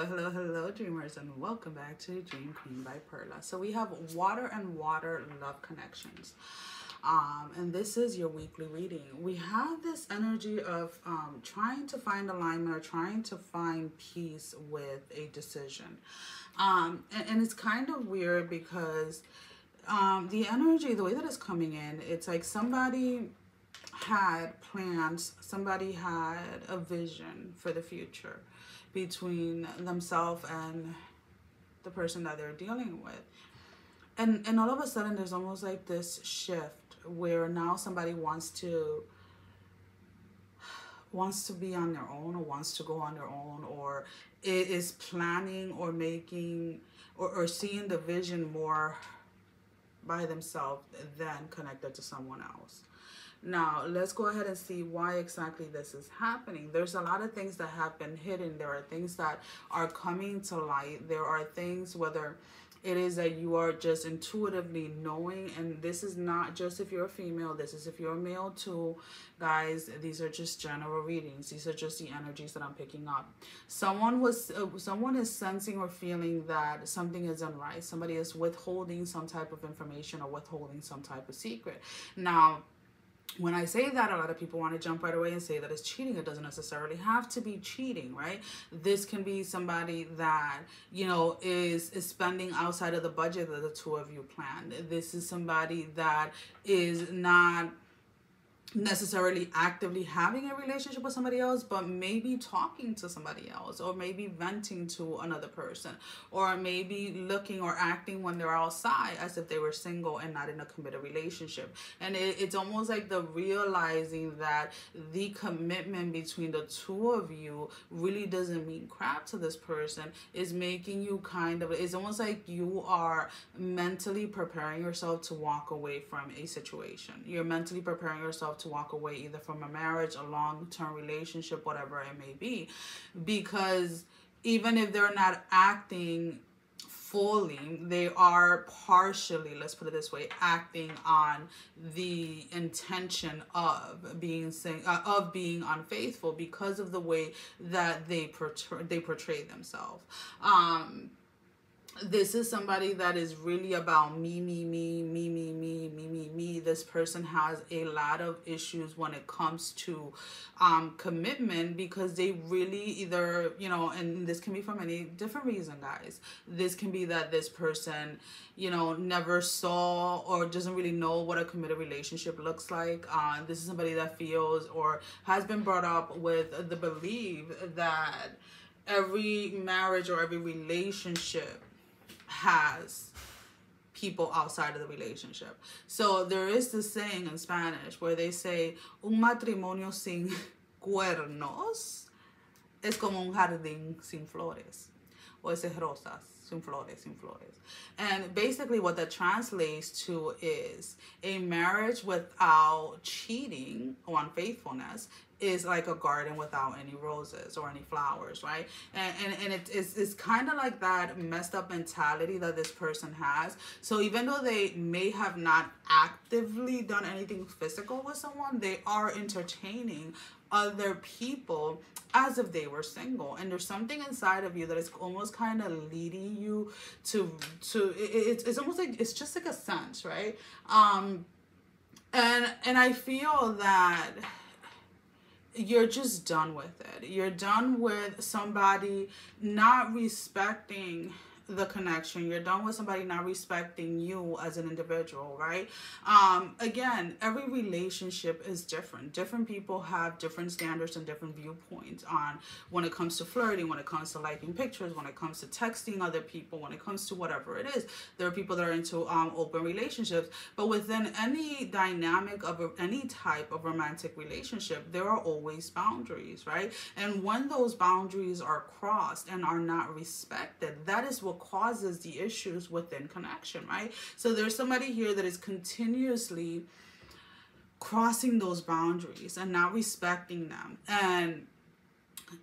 Hello, dreamers, and welcome back to Dream Queen by Perla. So we have water and water love connections. And this is your weekly reading. We have this energy of trying to find alignment or trying to find peace with a decision. And it's kind of weird because the energy, the way that it's coming in, it's like somebody had plans, somebody had a vision for the future between themselves and the person that they're dealing with. And all of a sudden there's almost like this shift where now somebody wants to be on their own, or wants to go on their own, or is planning or making or seeing the vision more by themselves than connected to someone else. Now, let's go ahead and see why exactly this is happening. There's a lot of things that have been hidden. There are things that are coming to light. There are things, whether it is that you are just intuitively knowing, and this is not just if you're a female, this is if you're a male too. Guys, these are just general readings. These are just the energies that I'm picking up. Someone is sensing or feeling that something isn't right. Somebody is withholding some type of information or withholding some type of secret. Now, when I say that, a lot of people want to jump right away and say that it's cheating. It doesn't necessarily have to be cheating, right? This can be somebody that, you know, is spending outside of the budget that the two of you planned. This is somebody that is not necessarily actively having a relationship with somebody else, but maybe talking to somebody else, or maybe venting to another person, or maybe looking or acting when they're outside as if they were single and not in a committed relationship. And it's almost like the realizing that the commitment between the two of you really doesn't mean crap to this person is making you it's almost like you are mentally preparing yourself to walk away from a situation. You're mentally preparing yourself to walk away either from a marriage, a long-term relationship, whatever it may be, because even if they're not acting fully, they are partially, let's put it this way, acting on the intention of being unfaithful because of the way that they portray themselves. This is somebody that is really about me. This person has a lot of issues when it comes to commitment, because they really either, you know, and this can be from any different reason, guys. This can be that this person, you know, never saw or doesn't really know what a committed relationship looks like. This is somebody that feels or has been brought up with the belief that every marriage or every relationship has people outside of the relationship. So there is this saying in Spanish where they say, un matrimonio sin cuernos es como un jardín sin flores, o es rosas sin flores, sin flores. And basically what that translates to is a marriage without cheating or unfaithfulness is like a garden without any roses or any flowers, right? And it's kind of like that messed up mentality that this person has. So even though they may have not actively done anything physical with someone, they are entertaining other people as if they were single. And there's something inside of you that is almost kind of leading you to it's almost like, it's just like a sense, right? And I feel that you're just done with it. You're done with somebody not respecting the connection. You're done with somebody not respecting you as an individual, right? Again, every relationship is different. Different people have different standards and different viewpoints on when it comes to flirting, when it comes to liking pictures, when it comes to texting other people, when it comes to whatever it is. There are people that are into open relationships, but within any dynamic of any type of romantic relationship, there are always boundaries, right? And when those boundaries are crossed and are not respected, that is what causes the issues within connection, right? So there's somebody here that is continuously crossing those boundaries and not respecting them. And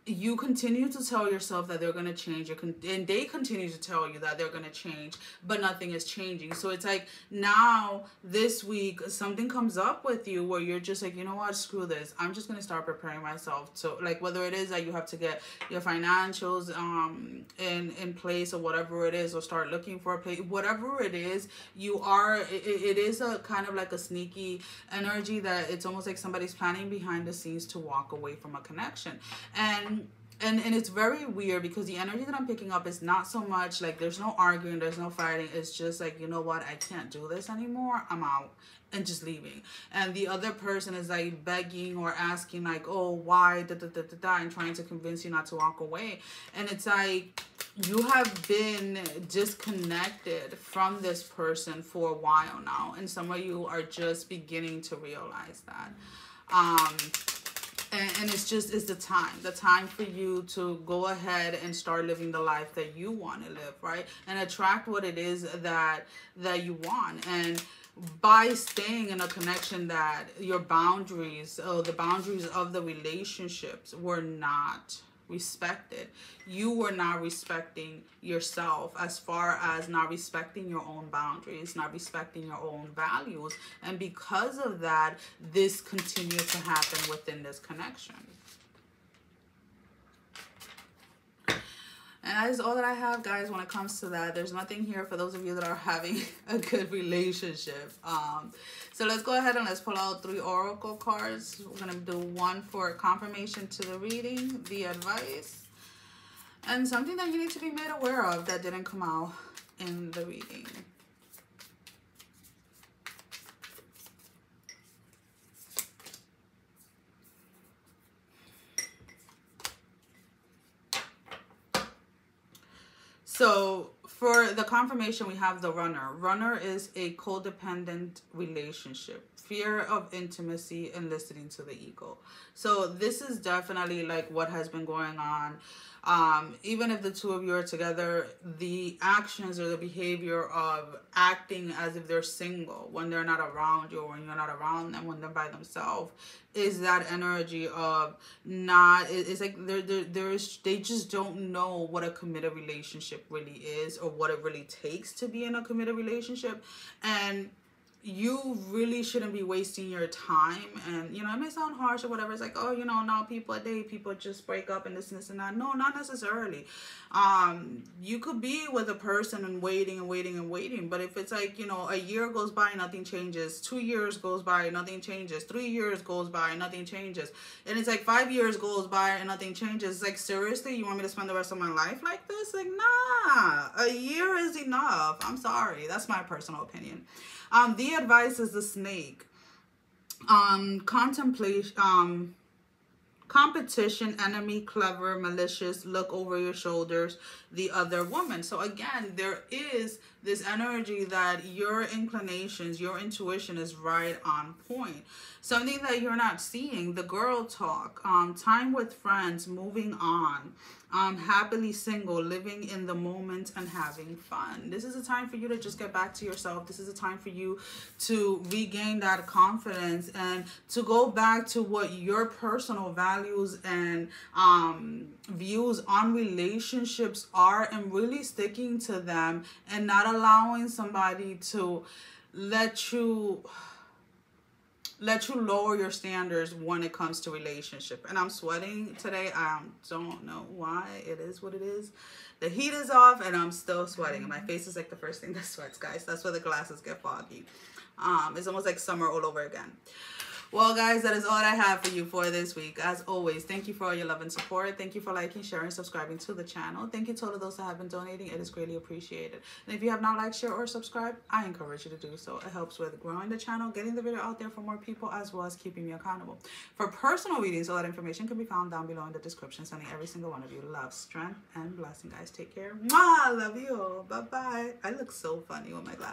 you continue to tell yourself that they're going to change, and they continue to tell you that they're going to change, but nothing is changing. So it's like, now this week something comes up with you where you're just like, you know what, screw this, I'm just going to start preparing myself to, like, whether it is that you have to get your financials in place or whatever it is, or start looking for a place, whatever it is, it is a kind of like a sneaky energy that it's almost like somebody's planning behind the scenes to walk away from a connection. And it's very weird, because the energy that I'm picking up is not so much like there's no arguing, there's no fighting. It's just like, you know what, I can't do this anymore, I'm out, and just leaving. And the other person is like begging or asking like, oh, why, and trying to convince you not to walk away. And it's like, you have been disconnected from this person for a while now, and some of you are just beginning to realize that. And it's the time for you to go ahead and start living the life that you want to live, right? And attract what it is that you want. And by staying in a connection that your boundaries, the boundaries of the relationships were not respected. You were not respecting yourself, as far as not respecting your own boundaries, not respecting your own values. And because of that, this continues to happen within this connection. And that is all that I have, guys, when it comes to that. There's nothing here for those of you that are having a good relationship. So let's go ahead and let's pull out 3 oracle cards. We're going to do one for confirmation to the reading, the advice, and something that you need to be made aware of that didn't come out in the reading. So for the confirmation, we have the runner. Runner is a codependent relationship, fear of intimacy and listening to the ego. So this is definitely like what has been going on. Even if the two of you are together, the actions or the behavior of acting as if they're single when they're not around you, or when you're not around them, when they're by themselves, is that energy of not, it's like they just don't know what a committed relationship really is, or what it really takes to be in a committed relationship. And you really shouldn't be wasting your time. And, you know, it may sound harsh or whatever. It's like, oh, you know, now people just break up and this and that. No, not necessarily. You could be with a person and waiting and waiting and waiting. But if it's like, you know, a year goes by, nothing changes. 2 years goes by, nothing changes. 3 years goes by, nothing changes. And it's like 5 years goes by and nothing changes. It's like, seriously, you want me to spend the rest of my life like this? Like, nah, a year is enough. I'm sorry. That's my personal opinion. The advice is the snake. Contemplation, competition, enemy, clever, malicious, look over your shoulders, the other woman. So again, there is this energy that your inclinations, your intuition is right on point. Something that you're not seeing, the girl talk, time with friends, moving on, happily single, living in the moment and having fun. This is a time for you to just get back to yourself. This is a time for you to regain that confidence and to go back to what your personal values and views on relationships are, and really sticking to them, and not allowing somebody to let you lower your standards when it comes to relationship. And I'm sweating today. I don't know why. It is what it is. The heat is off and I'm still sweating. And my face is like the first thing that sweats, guys. That's where the glasses get foggy. It's almost like summer all over again. Well, guys, that is all I have for you for this week. As always, thank you for all your love and support. Thank you for liking, sharing, subscribing to the channel. Thank you to all of those that have been donating. It is greatly appreciated. And if you have not liked, share, or subscribed, I encourage you to do so. It helps with growing the channel, getting the video out there for more people, as well as keeping me accountable. For personal readings, all that information can be found down below in the description. Sending every single one of you love, strength, and blessing, guys. Take care. Mwah! Love you all. Bye-bye. I look so funny with my glasses.